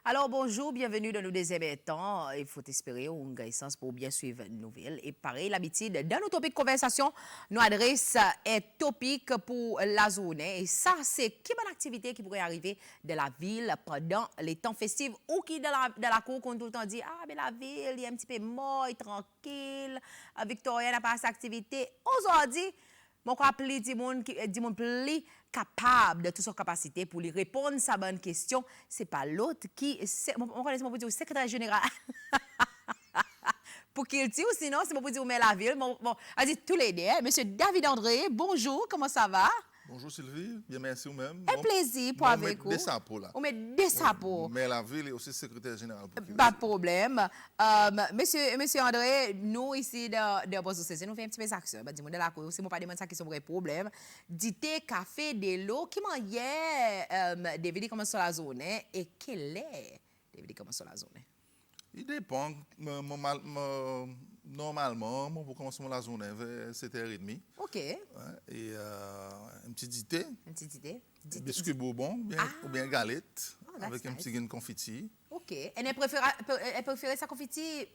Alors, bonjour, bienvenue dans nos deuxième temps. Il faut espérer un gain sens pour bien suivre une nouvelle. Et pareil, l'habitude, dans nos topics de conversation, nous adresse un topic pour la zone. Et ça, c'est quelle bonne activité qui pourrait arriver de la ville pendant les temps festifs ou qui dans la cour, qu'on tout le temps dit, ah, mais la ville, il est un petit peu mort, tranquille, Victoria n'a pas cette activité. Aujourd'hui, mon appelé du monde plus capable de toute son capacité pour lui répondre à sa bonne question. C'est pas l'autre qui, on connaît mon dire secrétaire général. Pour qu'il tue, sinon c'est pour dire mais la ville. Bon, allez tous les deux. Monsieur David André, bonjour, comment ça va? Bonjour Sylvie, bien merci vous-même. Un plaisir pour avec vous. Des sapots là. On met des sapots. Mais la ville est aussi secrétaire général. Pas de problème. Monsieur André, nous ici de Bosso-CC, nous faisons un petit peu d'action. Dis-moi de la cour, si moi pas demander ça qui sont vrais problèmes. Dité, café, de l'eau, qui m'en David comment sur la zone et quel est David comment sur la zone? Il dépend. Normalement, pour commencer la journée vers 7h30. OK. Et une petite idée. Une petite idée. Biscuit bourbon ou bien galette avec un petit gain de confiti. OK. Et elle préfère sa confiti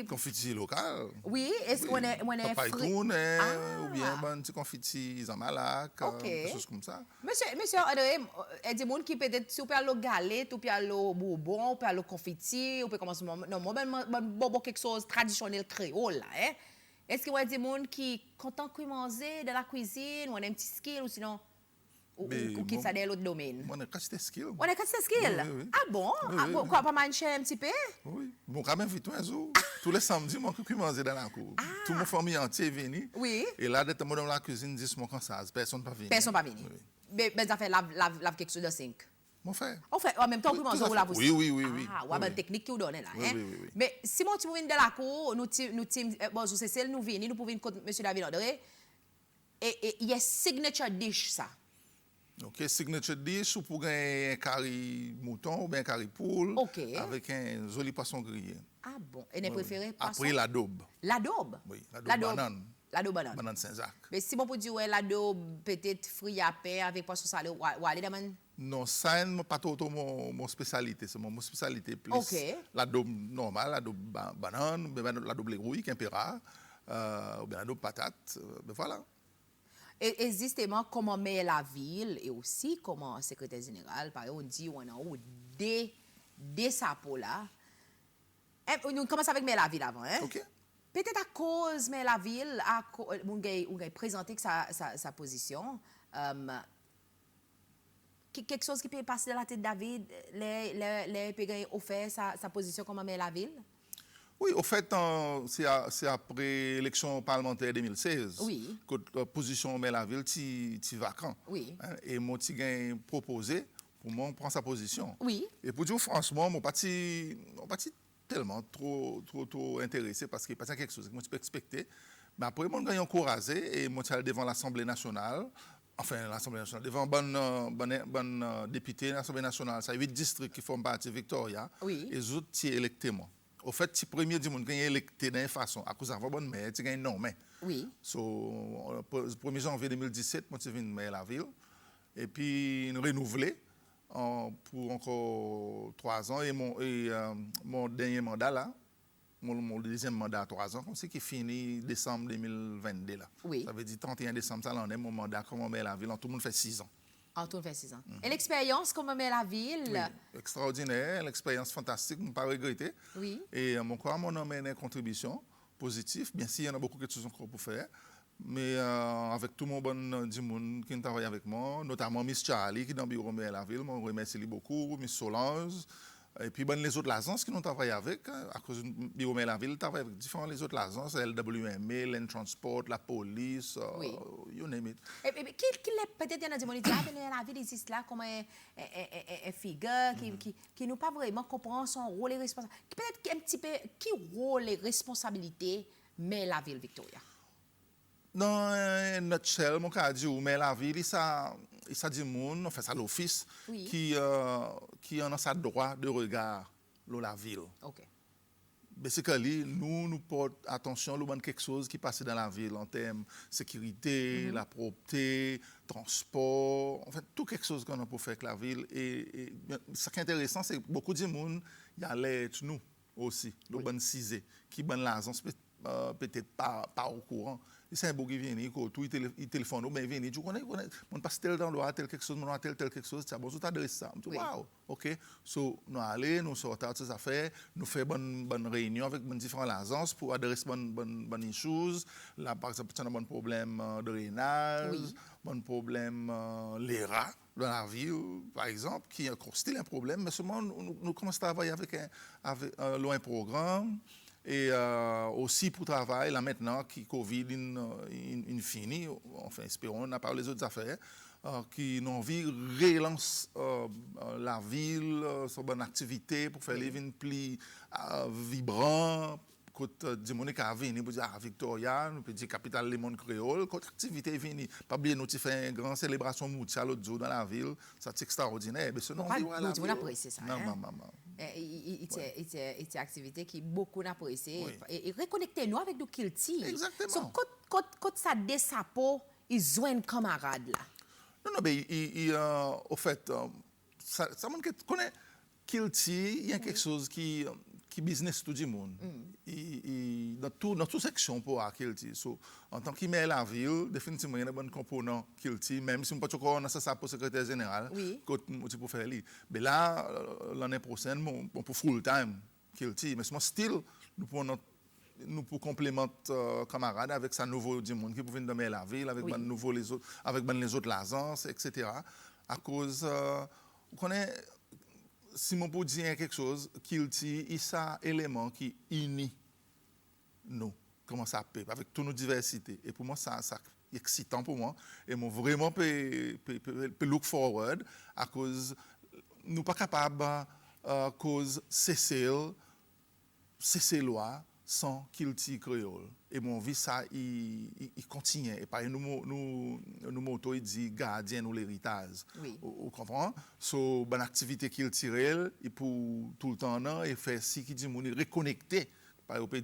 Confiti local. Oui, est-ce qu'on est Papaïtoune ou bien un petit confiti zamalac, des choses comme ça. Monsieur André, il y a des gens qui peut-être si on peut aller galette, ou peut aller bourbon, ou peut aller confiti, ou peut commencer non, quelque chose traditionnel créole là, hein. Est-ce qu'il y a des gens qui content de manger de la cuisine, ou on a un petit skill ou sinon ou qui ça dans l'autre domaine? On a cassé des skills. On a cassé des skills. Oui. Ah bon? Quoi pas manger un petit peu? Oui. Bon, quand même, vite un jour. Tous les samedis, moi, je manger dans la cour. Toute ma famille entière est venue. Oui. Et là, dès que je dans la cuisine, 10 mois comme ça, personne ne va venir. Personne ne va venir. Mais ça fait lave quelque chose de 5. Mon frère. En fait, en même temps, vous lave aussi. Oui. Ah, ouais, bonne technique qui vous donne là. Oui. Mais si moi, tu viens de la cour, nous, bon, je sais, celle nous venons, nous pouvons venir contre M. David André. Et il y a signature dish, ça. OK, signature dish, ou pour un curry mouton ou bien un curry poule. Avec un joli poisson grillé. Ah bon, et vous préférez poisson? Après, l'adobe. L'adobe? Oui, l'adobe banane. L'adobe banane. Banane Saint-Jacques. Mais si on peut dire l'adobe peut-être frit à pain avec poisson salé, ou aller dans non, ça n'est pas tout mon spécialité. C'est mon spécialité plus. L'adobe normal, l'adobe banane, l'adobe léguille, quimperà, ou bien l'adobe patate. Voilà. Et justement, comment met la ville et aussi comment secrétaire général, par exemple, on dit on a des sapots là. Nous commençons avec la ville avant. Hein? OK. Peut-être à cause de la ville, on a présenté sa position. Quelque chose qui peut passer dans la tête de David, les peut offert sa position comme la ville? Oui, au fait, c'est après l'élection parlementaire 2016 que la position de la ville est vacant. Oui. Et moi, j'ai proposé pour moi prendre sa position. Oui. Et pour dire franchement, je ne suis pas tellement trop intéressé parce qu'il n'y a pas quelque chose que je peux expecter. Mais après, je suis encouragé et je suis allé devant l'Assemblée nationale. Enfin, l'Assemblée nationale, devant bon député de l'Assemblée nationale, ça 8 districts qui forment partie de Victoria. Oui. Et les autres, sont électés. Au fait, si le premier du monde qui est électé d'une façon, à cause de la bonne maire, tu gagnes non, mais. Oui. So, le 1er janvier 2017, moi, je suis venu maire la ville. Et puis, nous renouvelé pour encore 3 ans. Et mon dernier mandat, là, mon deuxième mandat à 3 ans, c'est qui finit décembre 2022. Là. Oui. Ça veut dire 31 décembre, ça, l'année, mon mandat comme maire la ville. Tout le monde fait 6 ans. Tout le monde fait 6 ans. Et l'expérience, comment met la ville? Oui, extraordinaire, l'expérience fantastique, je ne peux pas regretter. Oui. Et mon corps m'a amené une contribution positive. Bien sûr, il y en a beaucoup de choses encore pour faire. Mais avec tout mon bon du monde qui travaille avec moi, notamment Miss Charlie qui est dans le bureau de la ville, je remercie beaucoup, Miss Solange. Et puis les autres agences qui nous travaillent avec, à cause du bureau de la ville, travaillent avec différentes les autres agences, LWMA, Land Transport, la police, you name it. Et peut-être il y a des gens qui disent la ville existe là comme un figure qui n'a pas vraiment comprend son rôle et responsabilité. Peut-être un petit peu, qui rôle et responsabilité met la ville Victoria? Dans un nutshell, mon cas dit, mais la ville, il s'agit du monde, enfin, ça l'office, qui en a sa droit de regard dans la ville. OK. basically, nous portons attention à quelque chose qui passe dans la ville en termes de sécurité, la propreté, transport, en fait, tout quelque chose qu'on a pour faire avec la ville. Et ce qui est intéressant, c'est que beaucoup de monde, il y a l'aide nous aussi, le bon cisé, qui bonne l'agence peut-être pas au courant. Et c'est un beau qui vient, il téléphone, il vient, il dit, on passe tel dans tel quelque chose, on a tel quelque chose, c'est bon, tu t'adresses ça. Je dis, wow, ok. So, nous allons, nous sortons de ces affaires, nous faisons bonne réunion avec différentes agences pour adresser bonnes issues. Là, par exemple, tu as un bon problème de drainage, bon problème les rats dans la ville, par exemple, qui est encore still un problème, mais seulement nous commençons à travailler avec un programme. Et aussi pour travail, là maintenant, qui Covid est fini, enfin espérons, on n'a pas les autres affaires, qui ont envie de relancer la ville, sur bonne activité, pour faire les villes plus vibrants. Quand des gens qui viennent pour dire Victoria, nous peut dire capitale des mondes créoles, quand l'activité est venue, pas oublier nous fait une grande célébration mondiale l'autre jour dans la ville, c'est extraordinaire. Mais sinon, on apprécie ça. Non. Il y a une activité qui beaucoup appréciée. Et reconnectez-nous avec nos kilti. Exactement. Quand ça désapo, ils joignent camarades là. Non, mais au fait, ça connaît kilti, il y a quelque chose qui business tout le monde. Dans toute section pour Kilti. So, en tant qu'email à la ville, définitivement, il y a un bon component Kilti, même si on ne peut pas encore ça pour le secrétaire général, que pour faire lui. Mais là, l'année prochaine, on peut full-time Kilti. Mais still, nous pour complémenter camarades avec sa nouveau du monde qui peut venir dans la ville, avec les autres, avec les autres agences, etc. À cause, vous connaissez, si on peut dire quelque chose, Kilti, il y a un élément qui unit nous, comment ça peut, avec toute nos diversités. Et pour moi, ça est excitant pour moi. Et moi, vraiment, peut look forward à cause, nous ne sommes pas capables, à cause cesser loi sans Kilti créole. Et mon vie, ça, il continue. Et par nous moto, il dit gardien ou l'héritage. Vous comprenez? So, bonne activité culturelle, et pour tout le temps, et faire si qui dit, reconnecter, par exemple,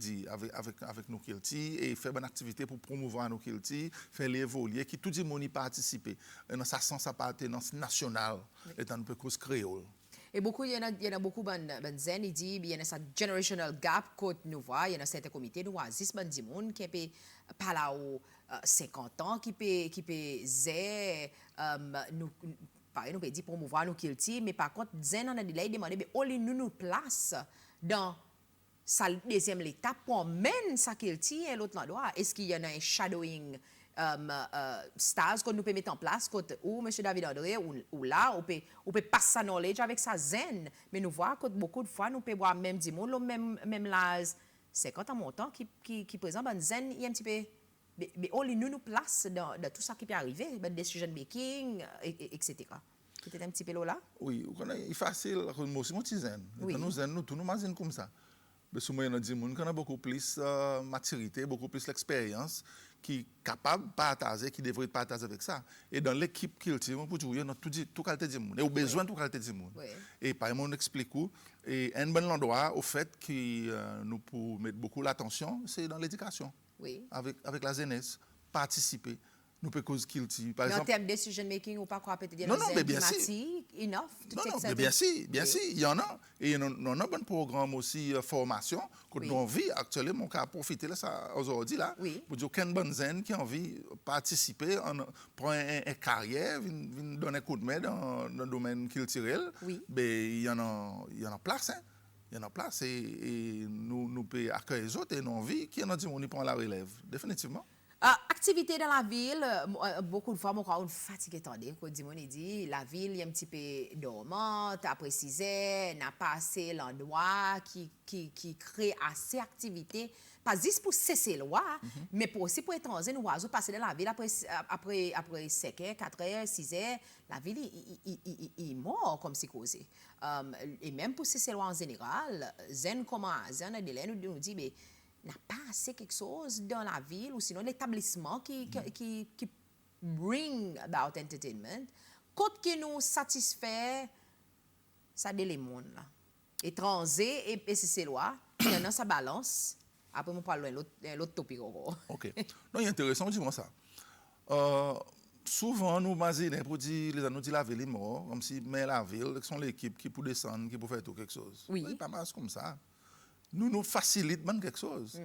avec nos Kilti, et faire bonne activité pour promouvoir nos Kilti, faire les évoluer, qui tout le monde participe. Dans sa sens appartenance nationale, étant un peu cause créole. Et il y en a beaucoup de zen, il dit, il y a un generational gap que nous voyons, il y a certains comités, nous voyons 10 personnes qui peut pas là aux 50 ans, qui peut zé, nous peut dire promouvoir nos kilti, mais par contre, zen on a dit, il demande, mais on nous place dans sa deuxième étape pour mener sa kilti et l'autre endroit. Est-ce qu'il y en a un shadowing stage qu'on nous peut mettre en place, ou M. David André, ou là, on peut passer sa knowledge avec sa zen. Mais nous voyons que beaucoup de fois, nous pouvons voir même du monde, même l'âge 50 ans montant, qui présente une zen, il y a un petit peu, mais on nous place dans tout ça qui peut arriver, decision making, etc. C'était un petit peu là? Oui, c'est facile, moi aussi, moi, je suis zen. Nous zen, nous, nous zen comme ça. Mais souvent, il y a des gens qui ont beaucoup plus de maturité, beaucoup plus d'expérience, qui est capable de partager, qui devrait partager avec ça. Et dans l'équipe Kilti, on peut dire, tout qualité de monde. Et au besoin de tout qualité de monde. Et par exemple, on explique où. Et un bon endroit, au fait, qui nous pour mettre beaucoup l'attention, c'est dans l'éducation. Avec la jeunesse. Participer. Nous pouvons cause Kilti. Par exemple, en termes de decision making, ou pas quoi peut-être dire non, mais bien sûr. Enough to take mais bien sûr, il y en a. Et il y a un bon programme aussi, formation, que nous avons envie, actuellement, on a profité de ça aujourd'hui, là, pour dire qu'il y a une zen qui a envie de participer, prendre une carrière, donner un coup de main dans le domaine culturel. Mais il y en a place, hein. Il y en a place. Et nous pouvons accueillir les autres et nous avons envie qu'il y en a qui prend la relève, définitivement. Activité dans la ville, beaucoup de fois, on est fatigué. Quand on dit, la ville est un petit peu dormante, à préciser, n'a pas assez l'endroit qui crée assez d'activités. Pas juste pour cesser loi, mais pour aussi pour étranger, nous oiseaux passer dans la ville après 5 heures, 4 heures, 6 heures, la ville est mort comme c'est causé. Et même pour cesser loi en général, zen comment, zen nous dit, mais n'a pas assez quelque chose dans la ville ou sinon l'établissement qui bring about entertainment, quand qui nous satisfait, ça des les mondes là. Étrangers et c'est lois, il y en a sa balance. Après, on parle de l'autre topic encore. OK. Non, c'est intéressant, dis-moi ça. Souvent, nous imaginons pour dire, nous disons la ville est morte, comme si, mais la ville, sont l'équipe qui peut descendre, qui peut faire tout quelque chose. Oui. C'est pas mal comme ça. Nous facilitons quelque chose.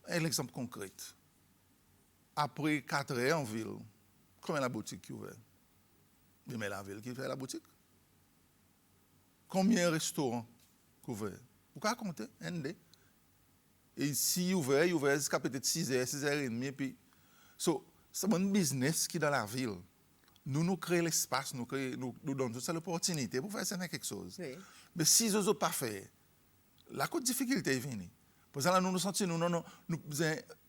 Un exemple concret. Après 4 heures en ville, combien la boutique qui est ouverte? Mais la ville qui fait la boutique? Combien de restaurants qui sont ouverts? Vous pouvez compter, ND. Et si ouvert jusqu'à peut-être 6h, 6h30, puis... So, c'est un business qui est dans la ville. Nous créons l'espace, nous donnons toute l'opportunité pour faire quelque chose. Oui. Mais si nous n'osons pas faire, la difficulté est venue. Pour ça, nous nous sentons nous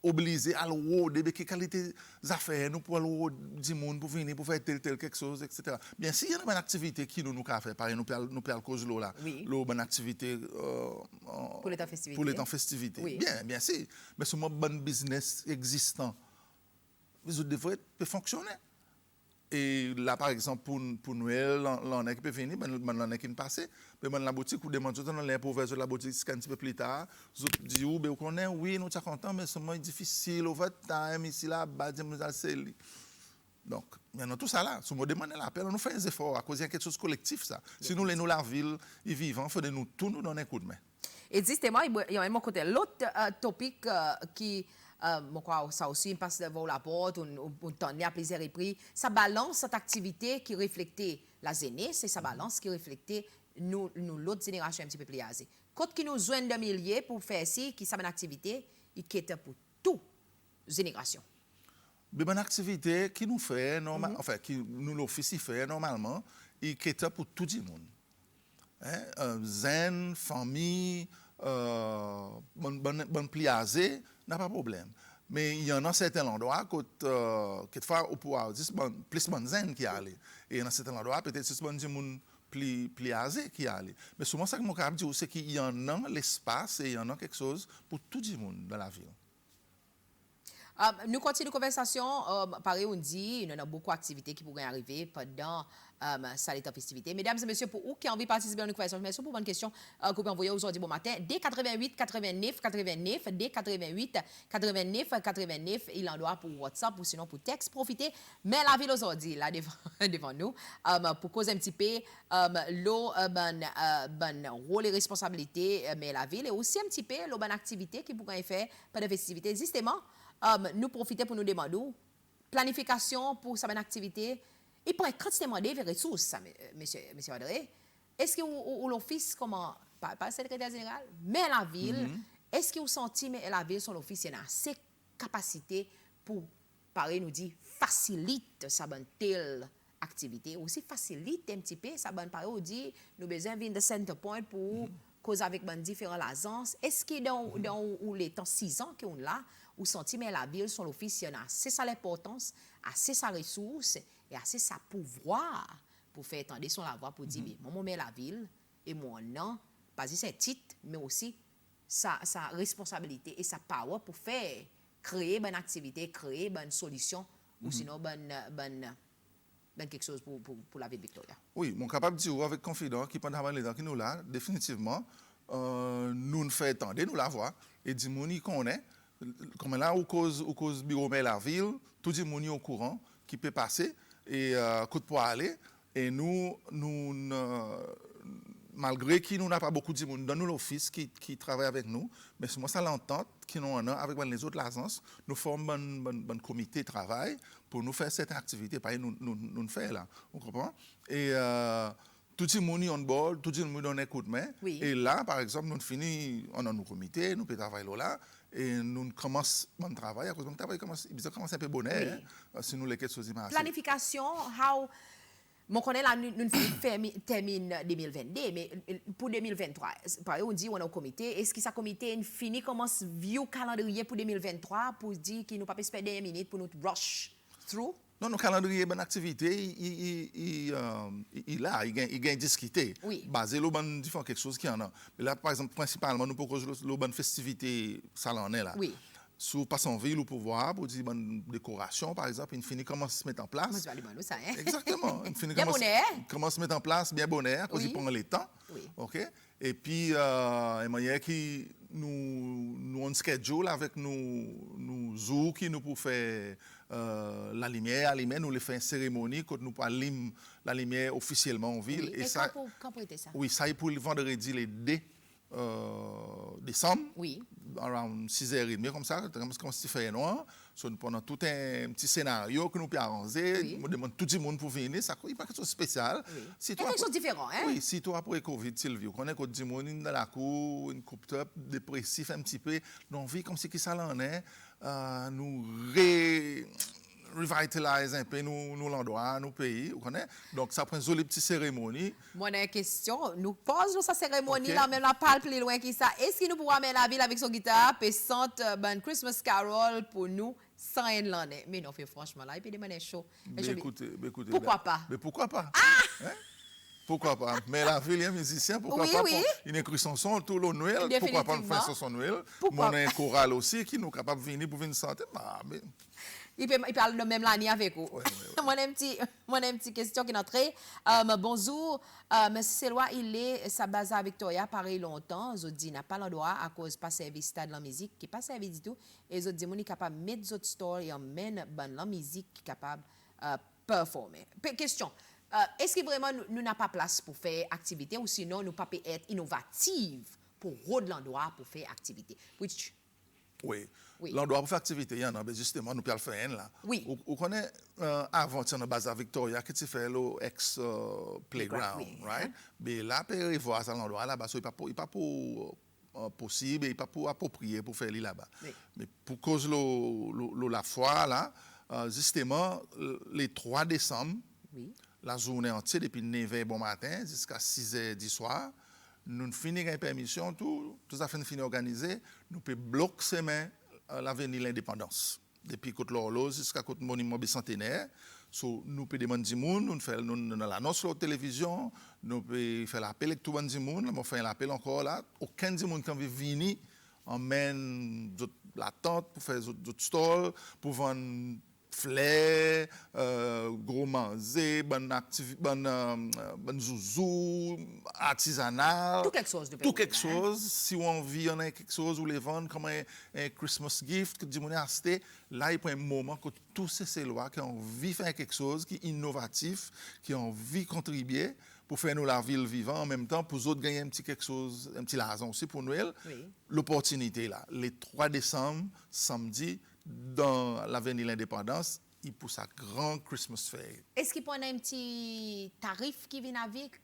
obligés à de quelle qualité d'affaires, nous pour aller du monde pour venir, pour faire tel quelque chose, etc. Bien, s'il y a une bonne activité qui nous fait, par exemple, nous perdons cause l'eau là, Oui. l'eau, bonne activité Pour les temps festivités. pour les temps festivités. Oui. Bien, si. Mais ce bon business existant, vous devez fonctionner. Et là, par exemple, pour Noël, l'année qui peut venir, l'année qui passe, la boutique, ou demande tout le temps pour ouvrir la boutique un petit peu plus tard. Vous dites, oui, nous sommes contents, mais c'est difficile, au fait, time, ici, là, bas, c'est. Donc, maintenant, tout ça là, si on demande l'appel, on nous fait des efforts à cause de quelque chose de collectif, ça. Si nous, la ville, ils vivent, il faut nous tout nous donner un coup de main. Et justement, il y a un côté. L'autre topic qui, ça aussi, passe devant la porte, on tenait à plaisir et prix, ça balance cette activité qui reflète la jeunesse et ça balance qui reflète nous l'autre génération un petit peu plus âgée. Quand qui nous joignent de milliers pour faire ci, qui ça une activité, il quitte pour toute génération. Mais une activité qui nous fait, enfin, qui nous l'office fait normalement, il quitte pour tout le monde. Zen, famille, bon pliazé, n'a pas de problème. Mais il y en a certains endroits où, quelquefois, on peut dire plus bon zen qui allait. Et dans certains endroits, peut-être c'est bon monde plus pliazé qui allait. Mais souvent, ça que mon cap dit, c'est qu'il y en a l'espace et il y en a quelque chose pour tout le monde dans la ville. Nous continuons la conversation. Pareil, on dit, il y a beaucoup d'activités qui pourraient arriver pendant ça, l'état festivité. Mesdames et messieurs, pour vous qui ont envie de participer à une conversation, merci pour une bonne question que vous pouvez envoyer aujourd'hui bon matin. Dès 88 89 89, dès 88 89 89, il en doit pour WhatsApp ou sinon pour texte. Profitez. Mais la ville aujourd'hui, là, devant nous, pour causer un petit peu l'eau, rôle et responsabilité, mais la ville, et aussi un petit peu l'eau, bonne activité qui pourrait faire pendant la festivité. Justement, nous profiter pour nous demander planification pour cette activité. Et pour quand tu demandes des ressources, ça, monsieur André, est-ce que l'office, comment, pas le secrétaire général, mais la ville, est-ce que vous sentez que la ville, son office, il a assez de capacité pour, pareil, nous dit, facilite sa bonne telle activité, aussi facilite un petit peu, ça bonne pareil, on dit, nous besoin de center point pour causer avec différents agences. Est-ce que dans les temps 6 ans qu'on a, ou senti mais la ville, son office, il y en a assez sa l'importance, assez sa ressource et assez sa pouvoir pour faire entendre son la voix pour dire, moi, mais la ville et mon nom, pas juste un titre, mais aussi sa responsabilité et sa power pour faire, créer une activité, créer une solution ou sinon quelque chose pour la ville de Victoria. Oui, mon capable de dire avec confidence qui pendant les temps qui nous là, définitivement, nous fait attendre, nous la voix et dit mon y connaît. Comme là, au cause bureau mais la ville, tout le monde est au courant qui peut passer et coûte pour aller. Et nous malgré qu'il nous n'a pas beaucoup de monde dans l'office qui travaille avec nous, mais c'est moi ça l'entente qui nous en a avec les autres agences, nous formons un comité de travail pour nous faire cette activité, pas nous faire là, vous comprenez? Et tout le monde est on board, tout le monde donne un coup de main. Oui. Et là, par exemple, nous finissons, on a nos comités, nous pouvons travailler là. Et nous commençons notre travail, à cause de notre travail commence un peu bonheur, si nous les quelque chose marche. Planification, mon connaît là, nous termine 2022, mais pour 2023, par exemple, on dit on a un comité, est-ce que ce comité fini commence vieux calendrier pour 2023 pour dire qu'il nous pas espérer dernière minute pour nous rush through? Non, nos calendrier, bonne activité, il gagne discuter. Oui. Basé sur quelque chose qui en a. Mais là, par exemple, principalement, nous proposons le bonne festivité, ça en est là. Oui. sous passe en ville ou pouvoir pour dire bonne décoration, par exemple, il finit comment se mettre en Moi, place. tu vas aller bon, ça, hein? Exactement. Il finit Bien bonnet. comment se mettre en place, bien bonheur, parce Oui. qu'il prend le temps. Oui. OK? Et puis, une manière qui nous on schedule avec nous jours qui nous pour faire la lumière, nous les fait une cérémonie quand nous pour allumer la lumière officiellement en ville. Oui. Et ça, quand pour être ça? oui, ça est pour le vendredi les 2 décembre. Oui. Around 6h30, comme ça, comme si fait noir. So, pendant tout un petit scénario que nous pouvons arranger, Oui. nous demandons tout le monde pour venir, ça n'est pas quelque chose de spécial. Oui. Si Quelque chose de différent, hein? Oui, si toi après Covid, Sylvie, on connaît que du monde dans la cour, une coupe top, dépressif un petit peu, nous on vit comme si ça l'en est, nous revitalise un peu nous l'endroit, nous pays, vous connaissez. Donc ça prend une jolie petite cérémonie. Moi, j'ai une question. Nous posons sa cérémonie Ok. là, même la parle plus loin que ça. Est-ce qu'il nous pourra amener la ville avec son guitare et chanter ben Christmas Carol pour nous sans une l'année? Mais non, fait franchement là, et puis des manettes chaud. Mais écoutez, Pourquoi pas? Mais pourquoi pas? Hein? Pourquoi pas? Mais la ville est musicien, pourquoi Oui, pas? oui. Il écrit chanson tout le Noël, pourquoi pas nous faire chanson Noël? Pourquoi Moi, on a un choral aussi qui nous est capable de venir pour venir chanter. Bah, mais... Il parle de même l'année avec vous. Ouais. Moi, j'ai une petite question qui est entrée. Bonjour, Monsieur Selwa, il est sa base à Victoria, pareil longtemps. Je dis, n'a pas l'endroit à cause pas service stade de la musique, qui n'est pas servi du tout. Et je dis, on est capable de mettre d'autres stores et emmène la musique qui est capable de performer. Question. Est-ce que vraiment nous n'avons pas place pour faire activité ou sinon nous ne pouvons pas être innovatifs pour rôder l'endroit pour faire activité? Which, Oui. Oui. L'endroit pour faire activité, il y en a, mais justement, nous pouvons le faire là. Oui. On connaît, avant, tu as base à Victoria, que tu fais le ex-playground, Oui. right? Mais là, tu peux voir ça l'endroit là-bas, il n'est pas pour possible, il n'est pas pour approprié pour faire là-bas. Oui. Mais pour cause de la foi, là, justement, les 3 décembre, oui. la journée entière, depuis 9h bon matin jusqu'à 6h du soir, nous finissons une permission, tout ça fait organisé, nous pouvons bloquer ces mains l'avenue de l'indépendance. Depuis côte l'horloge jusqu'à côte monument bicentenaire. So, nous pouvons demander du monde, nous faisons l'annonce sur la télévision, nous pouvons faire l'appel avec tout le monde, nous faisons l'appel encore là. Aucun du monde qui veut venir emmène la tente pour faire d'autres stalls, pour vendre fleurs, gros manger, bonne zouzou, artisanal. Tout quelque chose de Tout quelque chose. Si on vit, on a quelque chose, ou les vendre comme un Christmas gift que du monde a acheté, là, il prend un moment que tous ces lois qui ont envie de faire quelque chose qui est innovatif, qui ont envie de contribuer pour faire nous la ville vivante, en même temps, pour les autres gagner un petit quelque chose, un petit l'argent aussi pour Noël. Oui. L'opportunité là, les 3 décembre, samedi, dans l'avenue de l'Indépendance, il pousse un grand Christmas fair. Est-ce qu'il peut y avoir un petit tarif qui vient avec?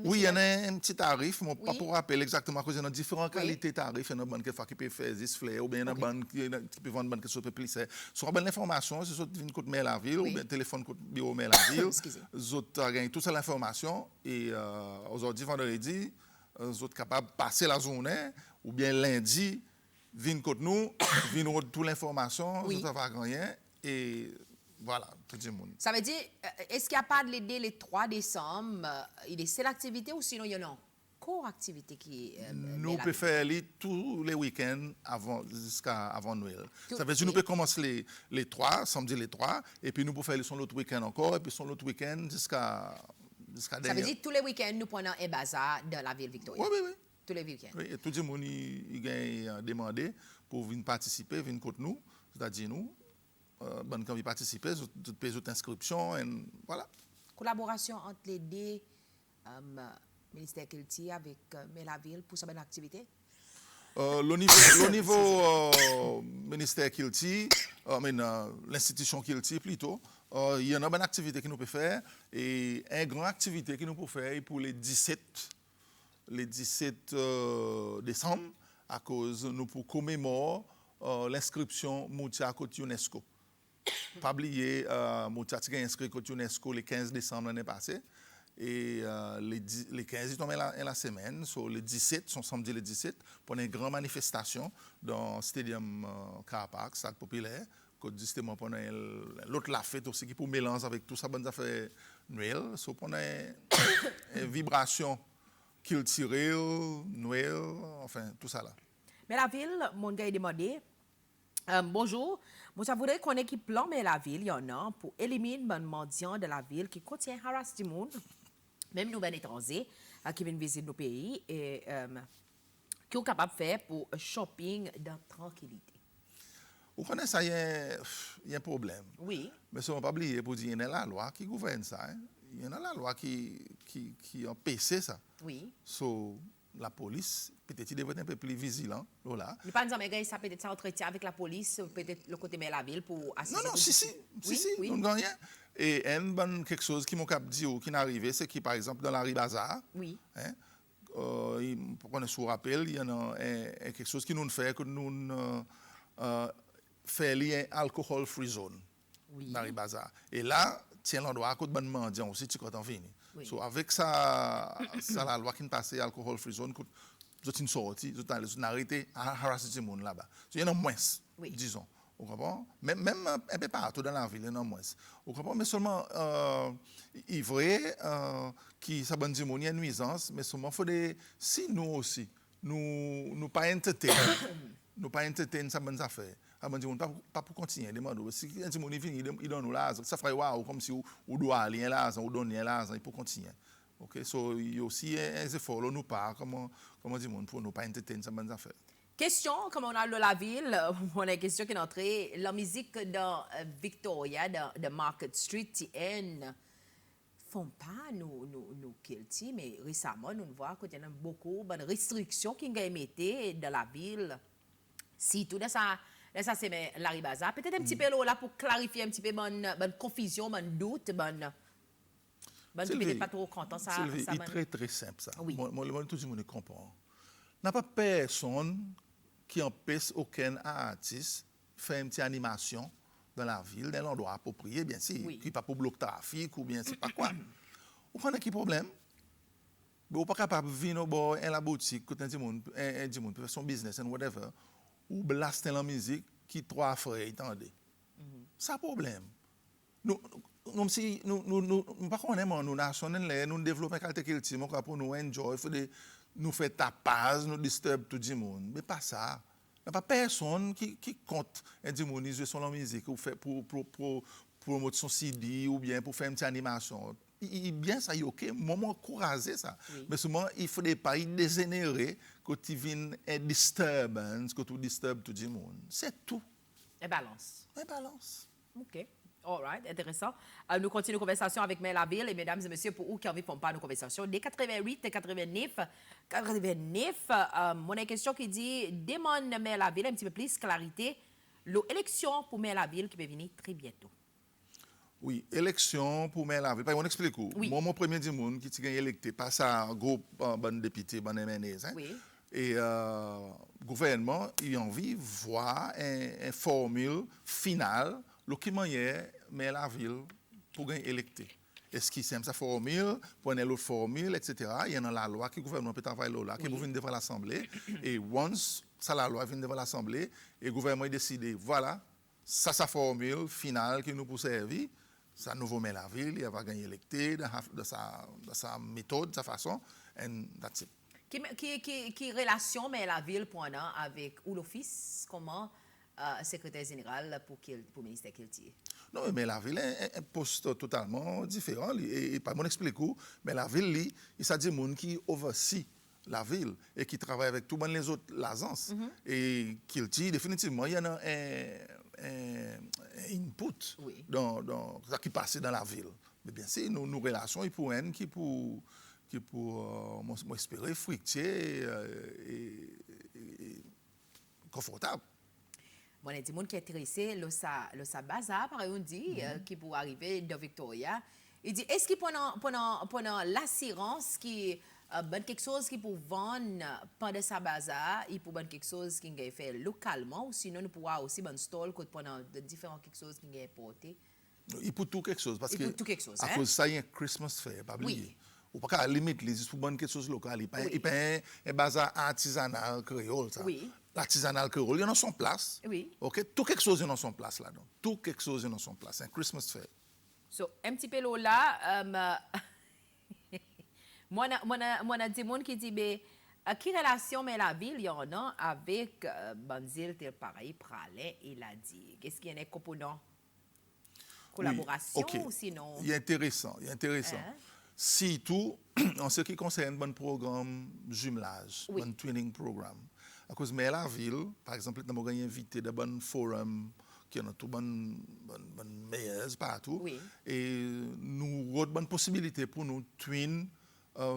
Oui, il y en a un petit tarif, mais pas Oui. pour rappeler exactement, parce qu'il y a différentes qualités de tarifs. Il y en a une qui peut faire 10 fleurs, ou bien il y en a une qui peut vendre quelque chose de plus. Soit bonne information, c'est soit une côte mail à la ville, Oui. ou bien téléphone côte bureau mail à la ville. Excusez. Les autres gagnent toute l'information, et aujourd'hui, vendredi, les autres capables de passer la journée, ou bien lundi, viennent côté nous, viennent toute l'information, Oui. ça va gagner, et voilà, tout le monde. Ça veut dire, est-ce qu'il n'y a pas de l'aider le 3 décembre? Il est seule activité ou sinon il y en a encore activité qui Nous pouvons faire tous les week-ends jusqu'à avant Noël. Ça veut dire oui. nous pouvons commencer les 3, samedi les 3, et puis nous pouvons faire l'autre week-end encore, et puis son l'autre week-end jusqu'à Ça veut dernier. dire tous les week-ends, nous prenons un bazar dans la ville Victoria. Oui. Tous les week-ends. Oui, et tout le monde il a demandé pour venir participer, venir contre nous, c'est-à-dire nous, quand vous participez, vous payez votre inscription, et voilà. Collaboration entre les deux ministères culture avec la ville pour cette activité? Le niveau ministère Kilti, l'institution Kilti plutôt, il y a une bonne activité que nous pouvons faire et une grande activité que nous pouvons faire pour les 17 décembre à cause nous pour commémorer l'inscription Moutia côté UNESCO. Pas oublier, Moutia a inscrit côté UNESCO le 15 décembre l'année passée. Et les 15, ils tombent la semaine. So, les 17, sont samedi les 17, pour une grande manifestation dans le stadium Car Park, Stade Populaire, que justement pendant l'autre la fête aussi, qui pour mélanger avec tout ça, bonne affaire Noël. So, pendant une vibration culturelle, Noël, enfin, tout ça là. Mais la ville, mon gars, a demandé, Bonjour. Moi, je voudrais qu'on ait qui plan mais la ville, il y en a, pour éliminer les mendiants de la ville qui contient harass du monde, même nous, ben étrangers, qui viennent visiter nos pays et qui sont capables de faire pour shopping dans tranquillité. Vous connaissez ça, il y a un problème. Oui, Mais ce n'est pas oublier pour dire, il y a la loi qui gouverne ça. Hein. Il y a la loi qui empêche ça. oui. So, la police, peut-être, il devrait être un peu plus vigilant. Là. Il pas dire, mais ça peut-être ça entretien avec la police, peut-être le côté de la ville pour assister. Non, si, oui. nous ne gagnons rien. Et quelque chose qui m'a dit ou qui n'est arrivé, c'est que, par exemple, dans la rue Bazar, Oui. hein, pour qu'on se rappelle, il y en a quelque chose qui nous fait que nous faisons alcohol free zone Oui. dans la rue Bazar. Et là, tiens l'endroit à côté de mendiant aussi, tu quand fini. Oui. So, avec ça, la loi qui nous passe alcohol free zone, vous êtes sorti, vous êtes arrêté à harasser les gens là-bas. Il y en a moins, Oui. disons. Vous comprenez? Même un peu partout dans la ville, il y en a moins. Vous comprenez? Mais seulement, il est vrai que ça bonne il y a une nuisance, mais seulement, si nous aussi, nous pas entertain, nous pas entertain ça bonne affaire. Ah ben, pas pour continuer, demande. Si un petit monde vient, il donne nous l'argent, ça ferait waouh, comme si on doit aller l'argent, on donne l'argent, il faut continuer. Ok, so il y a aussi un effort là nous pas, comment dire pour nous pas entertain ça bonne affaire. Question, comme on a de la ville, on a une question qui est entrée. La musique dans Victoria, de Market Street, TN, font pas nous guilty, mais récemment, nous voyons qu'il y a beaucoup de restrictions qui ont été dans la ville. Si tout ça, c'est Larry Baza. Peut-être un petit peu là pour clarifier un petit peu bonne confusion, bonne doute, bonne peut-être pas trop content. Ça, c'est très très simple ça. Oui. Moi, tout le monde comprend. N'a pas personne qui empêche aucun artiste de faire une petite animation dans la ville, dans l'endroit approprié, bien sûr, Oui. qui pas pour bloquer trafic ou bien c'est pas quoi. Vous connaissez qui problème? Vous pas capable de venir au bord à la boutique, quand un monde peut faire son business and whatever, ou blaster la musique qui trois frères, attendez. Ça problème. Nous si nous pas connaissons nous national nous développer qualité culture pour nous enjoy nous faire tapage nous disturb tout le monde mais pas ça il n'y a pas personne qui compte démoniser son musique ou fait pour promouvoir son CD ou bien pour faire une petite animation bien ça y OK moment encourager ça Oui. mais souvent il faut pas dégénérer que tu viennes un disturbance que tu disturb tout le monde c'est tout Et balance. OK. All right, intéressant. Nous continuons la conversation avec Mère Laville et mesdames et messieurs, pour vous qui envie de faire nos conversations, dès 88 et 89, mon question qui dit, demande Mère Laville un petit peu plus clarité, l'élection pour Mère Laville qui peut venir très bientôt. Oui, élection pour Mère Laville. On explique. Oui. Moi, mon premier du monde qui a été électé, pas ça, un groupe, bon député, bon MNS. Hein? Oui. Et le gouvernement, il a envie de voir une formule finale, le qui manière Mère Laville pour gagner électé. Est-ce qu'il aime sa formule, prendre l'autre formule, etc. Il y a la loi que le gouvernement peut travailler là, qui vient devant l'Assemblée. Et once ça, la loi vient devant l'Assemblée, et le gouvernement a décidé, voilà, ça, sa formule finale qui nous peut servir. Ça nouveau Mère Laville, il va gagner électé de sa méthode, de sa façon, and that's it. Qui relation Mère Laville pendant avec ou l'office, comment secrétaire général pour le ministère Kiltier? Non, mais la ville est un poste totalement différent. Et pas mon explique mais la ville, il s'agit de gens qui oversee la ville et qui travaille avec tous les autres agences. Et Kiltier, définitivement, il y en a un input Oui. dans ce qui passe dans la ville. Mais bien sûr, nos relations, il pour qui pour m'espérer fructuer et confortable. Bon, il y a des gens qui sont intéressés, le bazar, par exemple, dit, qui pour arriver de Victoria. Il dit, est-ce que pendant l'assurance, qui quelque chose qui pour vendre pendant sa bazar, il peut vendre quelque chose qui est fait localement, ou sinon, nous pourrons aussi vendre stall pendant différents quelque chose qui est importé. Il peut tout quelque chose, parce Il que peut tout quelque chose, à hein? cause de ça, il y a un Christmas fair, pas oublier. Oui. Ou pas qu'à la limite, il faut vendre quelque chose local. Il Oui. n'y a pas un bazar artisanal créole, ça. Oui. L'artisanal créole, il y en a son place. Oui. OK? Tout quelque chose, il y en a son place là-dedans. Tout quelque chose, il y en a son place. Un Christmas fair. So, un petit peu là, moi, a des gens qui disent, Quelle relation mais la ville y en a avec Banzil, tel pareil, Pralin et la digue? Est-ce qu'il y en a composant collaboration oui, ok. ou sinon? Il est intéressant, il est intéressant. Hein? Si tout, en ce qui concerne bon programme jumelage, Oui. bon twinning programme, à cause mais la ville, par exemple, nous avons invité des bons forums qui ont tout bon meilleurs partout, Oui. et nous avons une bonne possibilité pour nous twin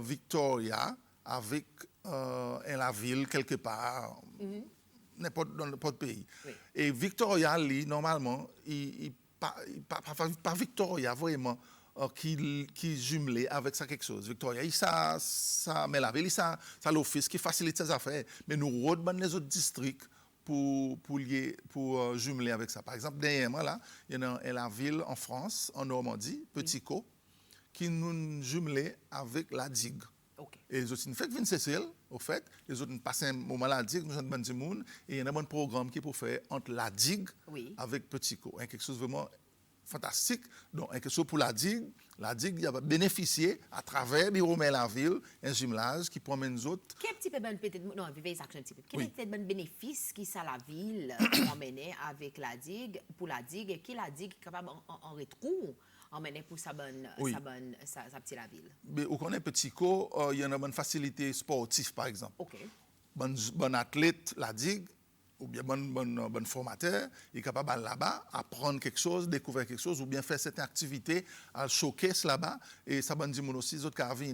Victoria avec la ville quelque part. N'importe dans n'importe pays. Oui. Et Victoria, lui, normalement, pas Victoria vraiment qui jumelé avec ça quelque chose. Victoria, mais la ville, ça l'office qui facilite ses affaires. Mais nous rodons les autres districts pour jumeler avec ça. Par exemple, dernièrement, là, il y a la ville en France, en Normandie, Petit Caux, qui nous jumelé avec la digue. OK. Et les autres, nous faisons Cécile, au fait, les autres, nous passons un moment à la digue, nous avons des gens, et il y a un bon programme qui peut faire entre la digue Oui. avec Petit Co. Quelque chose vraiment fantastique. Donc, quelque chose pour la digue, il va bénéficier à travers la ville, un jumelage qui promène les autres. Quel petit peu ben peut-être non, vivez ça un petit peu. Quel Oui. peut-être ben bénéfice qui ça la ville emmener avec la digue pour la digue et qui la digue capable en retrouver emmener pour sa bonne Oui. sa petite la ville. Mais au connaît Petit Co, il y a une bonne facilité sportive, par exemple. OK. Bon athlète, la digue, ou bien bon formateur, il est capable d'aller là-bas, apprendre quelque chose, découvrir quelque chose, ou bien faire cette activité, à showcase là-bas, et ça bon dit aussi, les autres qui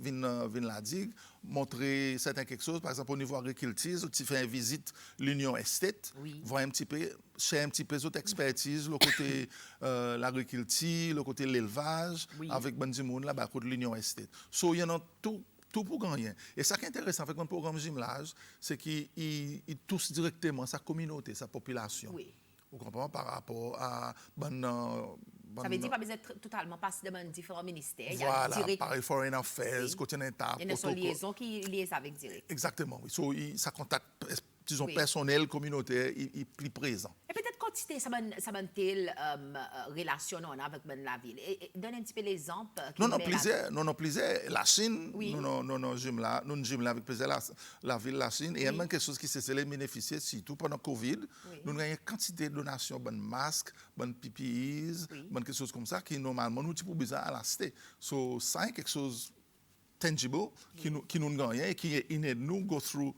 viennent la digue, montrer certains quelque chose, par exemple au niveau agriculture, tu fais une visite l'Union Estate, Oui. voir un petit peu, chercher un petit peu d'autres expertise, le côté l'agriculture, le côté l'élevage, Oui. avec bon du monde là-bas, côté l'Union Estate. So, il y en a tout pour gagner. Et ça qui est intéressant avec un programme jumelage, c'est qu'il touche directement sa communauté, sa population. Oui. Vous comprenez par rapport à Ça veut dire pas besoin d'être totalement passé devant différents ministères. Il y a voilà, direct. pareil Foreign Affairs, Oui. côté d'État, Il y a une protocole. liaison qui liaise avec direct. Exactement, oui. So, ça contacte, disons, Oui. personnel, communautaire, il est plus présent. Et peut-être quantité, ça va telle relation on a avec la ville. Et donne un petit peu l'exemple. qui Non, non, met la- plaisir. Non, non, plaisir. La Chine, Oui. nous jumelons avec plaisir la ville de la Chine. Et il y a même quelque chose qui s'est bénéficié, surtout pendant Covid. Oui. Nous avons une quantité de donations, bonnes masques, bonnes PPEs, Oui. bonnes quelque chose comme ça, qui normalement nous avons besoin à la cité. So, ça est quelque chose tangible qui nous gagne et qui aide nous go through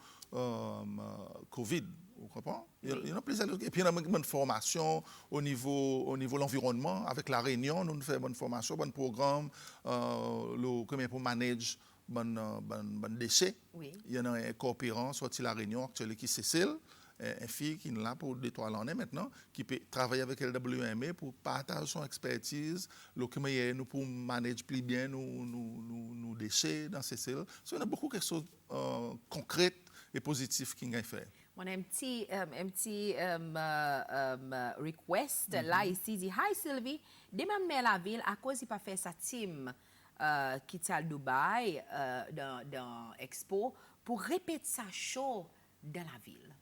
Covid. Vous comprenez? Il y en a plusieurs. Et puis, il y a une bonne formation au niveau de l'environnement. Avec la Réunion, nous faisons une bonne formation, un bon programme comment pour manager bon déchets. Oui. Il y en a un coopérant, soit la Réunion, actuellement, qui est Cécile, une fille qui est là pour 2-3 années maintenant, qui peut travailler avec LWMA pour partager son expertise, comment nous pour manager plus bien nos déchets dans Cécile. Donc, il y a beaucoup de choses concrètes et positives qui ont fait. On a un petit request là ici. Dit, Hi Sylvie, demande la ville à cause il pas fait sa team qui est à Dubaï dans Expo pour répéter sa show dans la ville.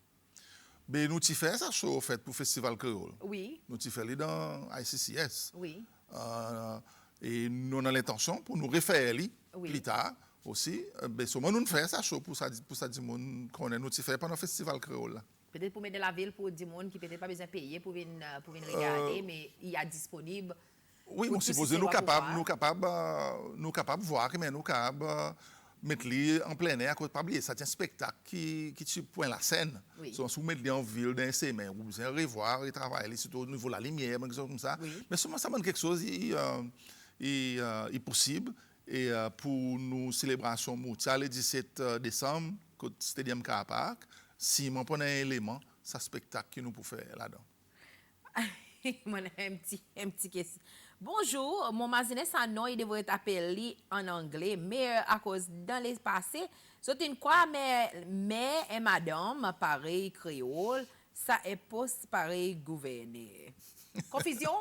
Mais nous avons fait ça show fait pour le Festival Créole. Oui, Nous avons fait dans ICCS. oui. Et nous avons l'intention pour nous refaire Oui. plus tard aussi. Mais seulement nous faisons ça show pour ça dire qu'on nous avons fait pendant le Festival Créole. Là. Peut-être pour mettre de la ville pour des gens qui peut-être pas besoin de payer pour venir regarder, mais il y a disponible. Oui, pour nous tous supposons ces nous pouvoirs. capables de voir, mais nous capables mettre les en plein air, à cause pas oublier, c'est un spectacle qui tu point la scène. Oui. Si on se met en ville, dans un semaine, vous pouvez revoir et travailler, surtout au niveau de la lumière, quelque chose comme ça. Oui. Mais seulement ça manque quelque chose, il est possible. Et pour nos célébrations mondiales, le 17 décembre, au Stadium Car Park, si on prend un élément, c'est un spectacle que nous pouvons faire là-dedans. Moi, un petit question. Bonjour, mon masinet sans nom, il devrait être appelé en anglais, mais à cause dans les passés, c'est une quoi, mais et madame, pareil créole, ça est poste pareil gouverner. Confusion?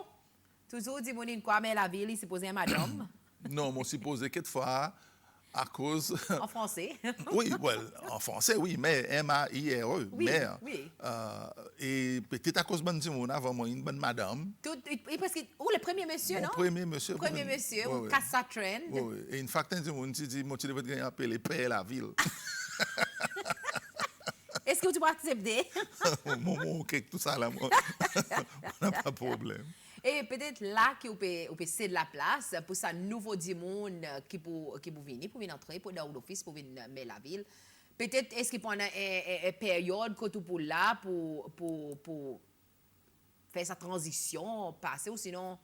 Toujours dit mon une quoi, mais la ville, il s'est posé madame, Non, moi, supposé quelquefois, à cause. en français. Oui, well, en français, oui, mais M-A-I-R-E, Oui, mère. oui. Et peut-être à cause de bon monde avant moi, une bonne madame. Parce que, ou le premier monsieur, Mon non? premier monsieur. Premier monsieur, Oui, ou oui. Cassa Trend. Oui, oui. Et une fois que tu dis, moi, tu devrais appeler père la ville. Est-ce que tu peux accepter? Mon cake, tout ça là, moi, on n'a pas de problème. Et peut-être là que vous pouvez céder la place pour ça nouveau monde qui pour venir entrer pour dans l'office pour venir mettre la ville. Peut-être est-ce qu'il pendant une période que tu pour là pour faire sa transition passer ou sinon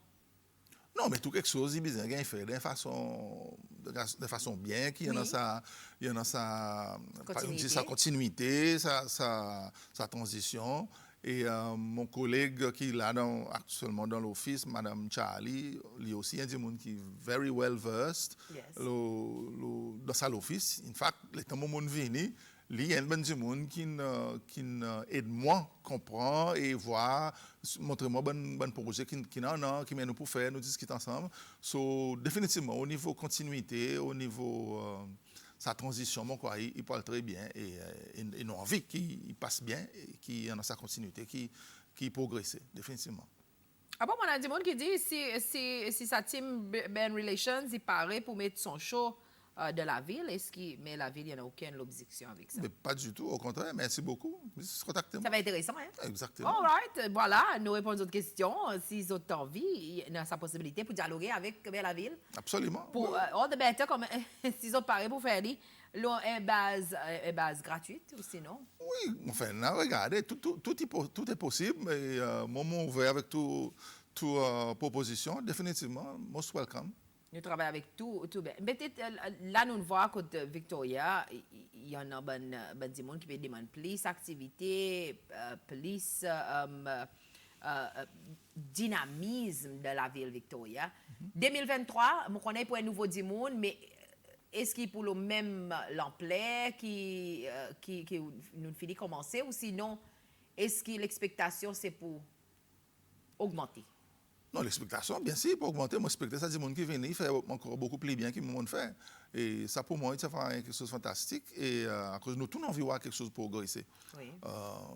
Non, mais tout quelque chose, il besoin de faire de façon bien, qu'il y en a oui, il y en a continuité. sa continuité, sa transition. Et mon collègue qui est là actuellement dans l'office, Madame Charlie, lui aussi, il y a des gens qui sont very well versed Yes. dans sa l'office. In fact, les temps où je venu, il y a des gens qui aident moi à comprendre et voir, montrer moi bon projet qui mène nous pour faire, nous discuter ensemble. So, définitivement, au niveau continuité, au niveau sa transition, mon quoi, il parle très bien et nous envie qu'il passe bien, qu'il y en a sa continuité, qui progresse, définitivement. Ah bon, on a du monde qui dit si sa team Ben Relations, il paraît pour mettre son show de la ville, mais la ville, il n'y en a aucune objection avec ça. Mais pas du tout, au contraire, merci beaucoup. Contactez-moi. Ça va être intéressant, hein? Exactement. All right, voilà, nous répondons aux autres questions. S'ils ont envie, il y a sa possibilité pour dialoguer avec la ville. Absolument. Pour Oui. all the better, comme s'ils ont parlé pour faire l'on est base gratuite ou sinon. Oui, enfin, là, regardez, tout est possible, mais moment ouvert avec toute proposition, définitivement, most welcome. Nous travaillons avec tout bien. Peut-être là, nous voyons que Victoria, il y en a des gens qui demandent plus d'activité, plus dynamisme de la ville Victoria. 2023, je connais pour un nouveau monde, mais est-ce qu'il pour le même l'ampleur qui nous finit commencer ou sinon, est-ce que l'expectation c'est pour augmenter? Non, l'expectation, bien sûr, pour augmenter, moi, expecter ça, des gens qui viennent, il fait encore beaucoup plus bien que le monde fait. Et ça, pour moi, ça fait quelque chose de fantastique. Et à cause de nous, tout envie de voir quelque chose pour progresser. Oui.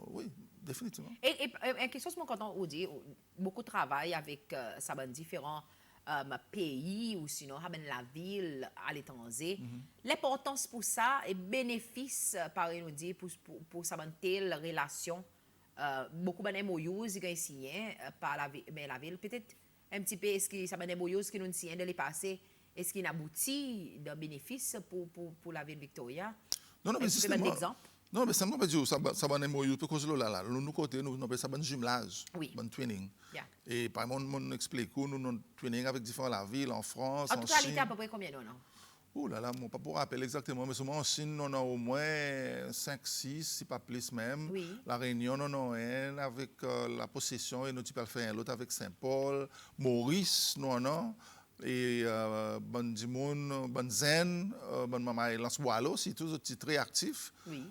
Oui, définitivement. Et quelque chose que quand on dit, beaucoup de travail avec ça, différents pays ou sinon la ville à l'étranger. L'importance pour ça et bénéfice, par nous dit, pour ça, telle relation. Beaucoup de MOUs qui ont signé par la ville. Peut-être un petit peu, est-ce que ça MOUs qui nous signé dans le passé, est-ce qu'il aboutit d'un bénéfice pour la ville Victoria? Non, mais c'est un exemple. Non, mais ça ne veut pas dire ça va MOU, parce que là, nous côté, nous appelons ça un jumelage, Oui. un twinning. Yeah. Et par exemple, on explique nous avons twinning avec différentes villes, en France, En en totalité, Chine. à peu près combien non? Oh là là, je ne peux pas rappeler exactement, mais souvent en Chine, on a au moins 5, 6, si pas plus même. Oui. La Réunion, on en a un avec la possession, et nous, tu peux faire l'autre avec Saint-Paul. Maurice, nous en a. Et bon Dimoun, bon Zen, bon Maman Lance Boileau, c'est tous des très actifs. Oui.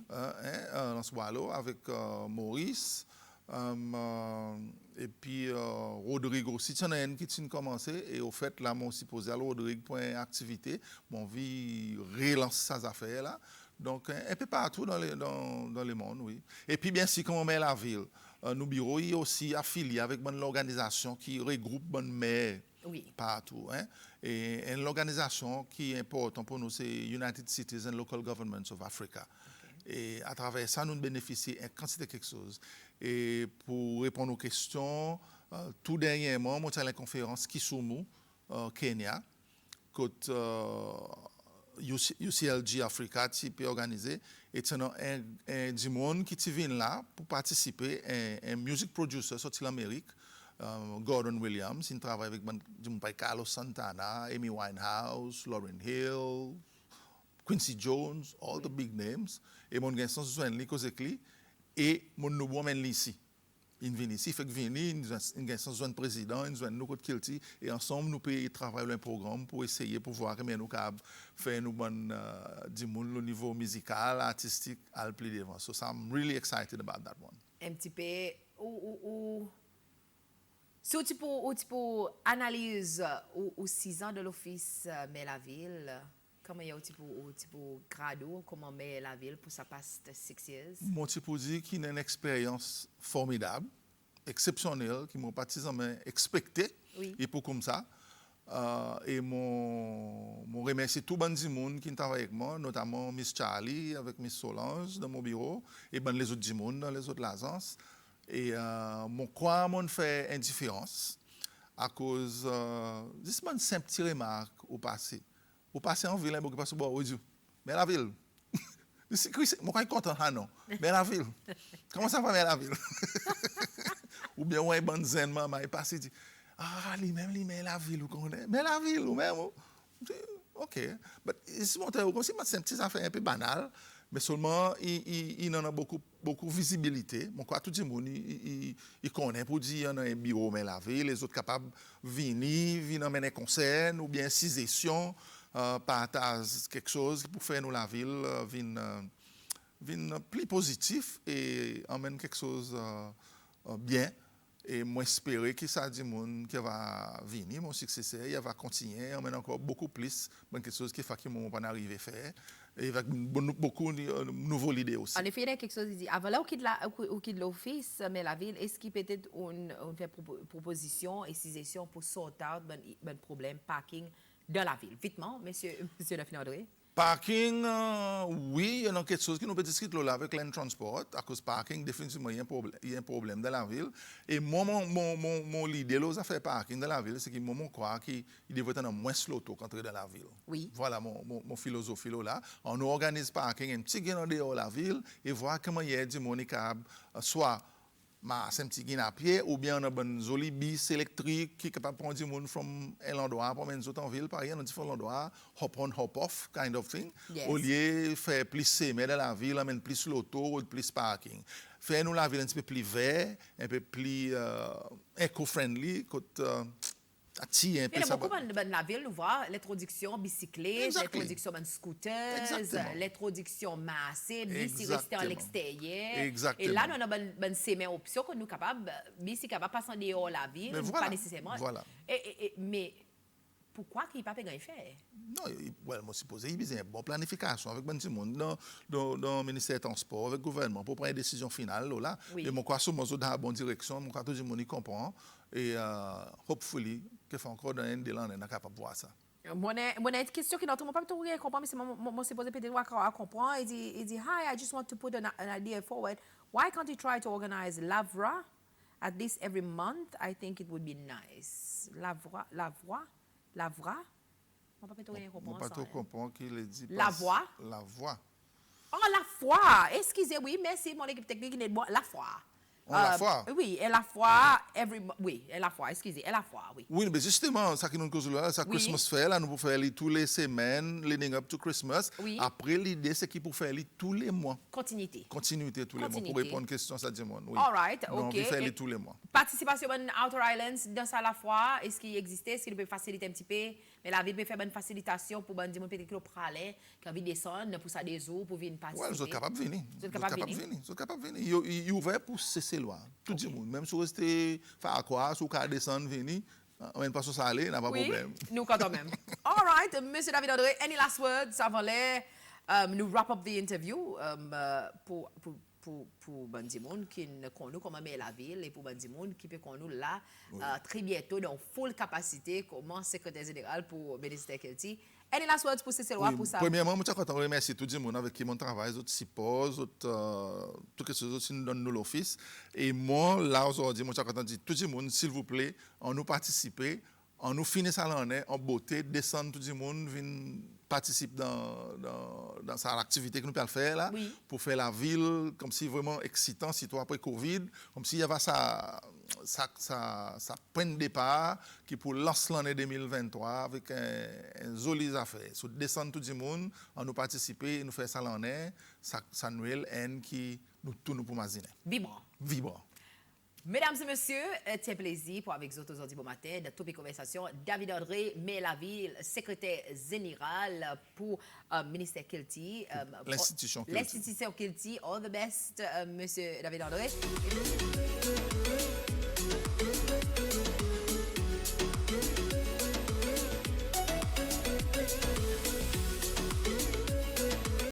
Lance Boileau avec Maurice. Et puis Rodrigue aussi, il y en a un qui a commencé et au fait là, mon supposé à Rodrigue pour une activité, mon vie relancer ces affaires là. Donc un peu partout dans le monde, oui. Et puis bien sûr, quand on met la ville, nos bureaux sont aussi affiliés avec une organisation qui regroupe une maire Oui. partout. Hein? Et l'organisation qui est importante pour nous, c'est United Cities and Local Governments of Africa. Okay. Et à travers ça, nous bénéficions d'une quantité de quelque chose. Et pour répondre aux questions, tout dernièrement, moi, j'ai la conférence Kisumu, Kenya, que UCLG Africa qui organisé. Et c'est un monde qui vient là pour participer, un music producer sorti l'Amérique, Gordon Williams, il travaille avec Carlos Santana, Amy Winehouse, Lauryn Hill, Quincy Jones, all the big names. Et mon garçon se joint cause et mon nouveau mène ici. Il vient ici, fait que vient il garçon se joint président, il joint nous côté Kilti et ensemble nous pouvons travailler un programme pour essayer pour voir comment nous capable faire nous bon du monde au niveau musical, artistique à le plus devant. So I'm really excited about that one. Un petit peu si tu peux analyse aux 6 ans de l'office mais la ville, comment il y a tu peux grado comment mais la ville pour ça passe 6 years? Mon petit pour dire qu'il a une expérience formidable, exceptionnelle, qui m'ont pas expecté Oui. et pour comme ça. Et mon remercie tout le monde qui travaille avec moi, notamment Miss Charlie avec Miss Solange dans mon bureau, et ben les autres monde dans les autres agences. Et mon quoi mon fait indifférence à cause juste une simple petite remarque au passé. Au passé en ville, beaucoup passe bon Dieu. Mais la ville. Moi quand content non. Mais la ville. Comment ça va mais la ville? Ou bien ouais bonne zen maman est passé dit ah, lui-même, la ville, vous connaissez. Mais la ville, ou même. OK. Mais c'est comme si c'est une petite affaire un peu banale, mais seulement, il en a beaucoup visibilité. Mon quoi, tout le monde, il connaît pour dire, il y a un bureau, mais la ville, les autres capables de venir emmener un concert, ou bien session, partage quelque chose pour faire nous la ville, plus positif et emmène quelque chose bien. Et moi, j'espère que ça dit monde qui va venir, mon successeur, il va continuer, emmène encore beaucoup plus, quelque chose qui fait que mon pas arriver à faire, et avec beaucoup de nouvelles idées aussi. En effet, il y a quelque chose qui dit, avant là, au quitte l'office, mais la ville, est-ce qu'il peut-être on fait proposition et suggestion pour sortir de problème parking dans la ville? Vitement, monsieur Daphine André. Parking, oui, il y a quelque chose qui nous peut discuter là avec l'en transport, à cause parking, définitivement, il y a un problème dans la ville. Et moi, mon idée, là, faire parking dans la ville, c'est que moi, je crois qu'il devrait être moins l'auto qu'entrer dans la ville. Oui. Voilà mon philosophie là. On organise parking un petit gain dehors la ville et voir comment il y a du monde capable, soit c'est un petit gain à pied, ou bien on a une jolie bus électrique qui est capable de prendre du monde from un endroit pour mener en ville, par exemple, dans différents endroits, hop on, hop off, kind of thing. Yes. Au lieu de faire plus semer dans la ville, amène plus l'auto, plus parking. Faire nous la ville un petit peu plus vert, un peu plus eco-friendly, Il y a beaucoup de la ville, nous voyons l'introduction bicyclette, l'introduction de scooters, l'introduction massée, bici rester à l'extérieur. Exactement. Et là, nous avons une option que nous sommes capables, bici capable de passer dehors la ville, mais voilà, pas nécessairement. Voilà. Mais pourquoi qu'il n'y a pas de faire? Non, moi, supposé qu'il y a une bonne planification avec tout le monde dans le ministère des Transports, avec le gouvernement, pour prendre une décision finale. Là. Oui. Et moi, je suis dans la bonne direction, moi, tout le monde comprend. Et hopefully, qu'il faut encore dans un délai, on est capable de voir ça. Moi, une question qui n'a pas tout comprendre, mais c'est moi supposé peut-être à comprendre. Il dit, hi, I just want to put an idea forward. Why can't you try to organize Lavra at least every month? I think it would be nice. Lavra? Je ne pas trop comprendre qu'il dit. La voix. La voix. Oh, la foi. Excusez, oui, merci, mon équipe technique. La foi. La foi. Oui, et la foi, oui, et la foi, excusez, et la foi, oui. Oui, mais justement, ça qui nous cause là, ça Christmas fait, là, nous pouvons faire tous les semaines, leading up to Christmas. Oui. Après, l'idée, c'est qu'il faut faire tous les mois. Continuité Tous les mois, pour répondre aux questions, ça dit moi. Oui. All right, Donc, OK. on peut faire tous les mois. Participation à Outer Islands, dans ça la fois, est-ce qu'il existait, est-ce qu'il peut faciliter un petit peu, mais la ville peut faire une facilitation pour dire peut-être qu'il pralait, qu'il veut descendre pour ça des eaux, pour venir participer. Oui, ils sont capables de venir. Ils sont capables de venir. Ils sont ouverts pour cesser loin. Tout le monde. Même si vous restez faire quoi, si vous pouvez descendre, venir, on ne pas sur ça aller, n'a pas de problème. Nous comptons même. All right, Monsieur David André, any last words avant nous wrap up the interview pour Bandi Moun qui ne connaît comment est la ville et pour Bandi Moun qui peut connaître là très bientôt dans full capacité comme secrétaire général pour ministère Kelty. Any last words pour Cécile pour ça? Premièrement, je suis remercier tout le monde avec qui mon travail, les autres support, tout ce qui nous donne l'office. Et moi, là aujourd'hui, je suis content de dire tout le monde, s'il vous plaît, on nous participe, on nous finit ça l'année en beauté, descendre tout le monde, vient participe dans cette activité que nous pouvons faire là, pour faire la ville comme si vraiment excitant, surtout après Covid, comme s'il y avait ça point de départ qui pour lancer l'année 2023 avec un joli affaire. So, descendre tout le monde, on nous participer, nous faire ça l'année, ça Noël, qui nous tourne pour imaginer. Vibrant. Mesdames et messieurs, c'est un plaisir pour avec vous aujourd'hui bon matin de toutes conversation. David André, Mélaville, secrétaire général pour ministère Kelty. L'institution Kelty. L'institution Kelty. All the best, monsieur David André.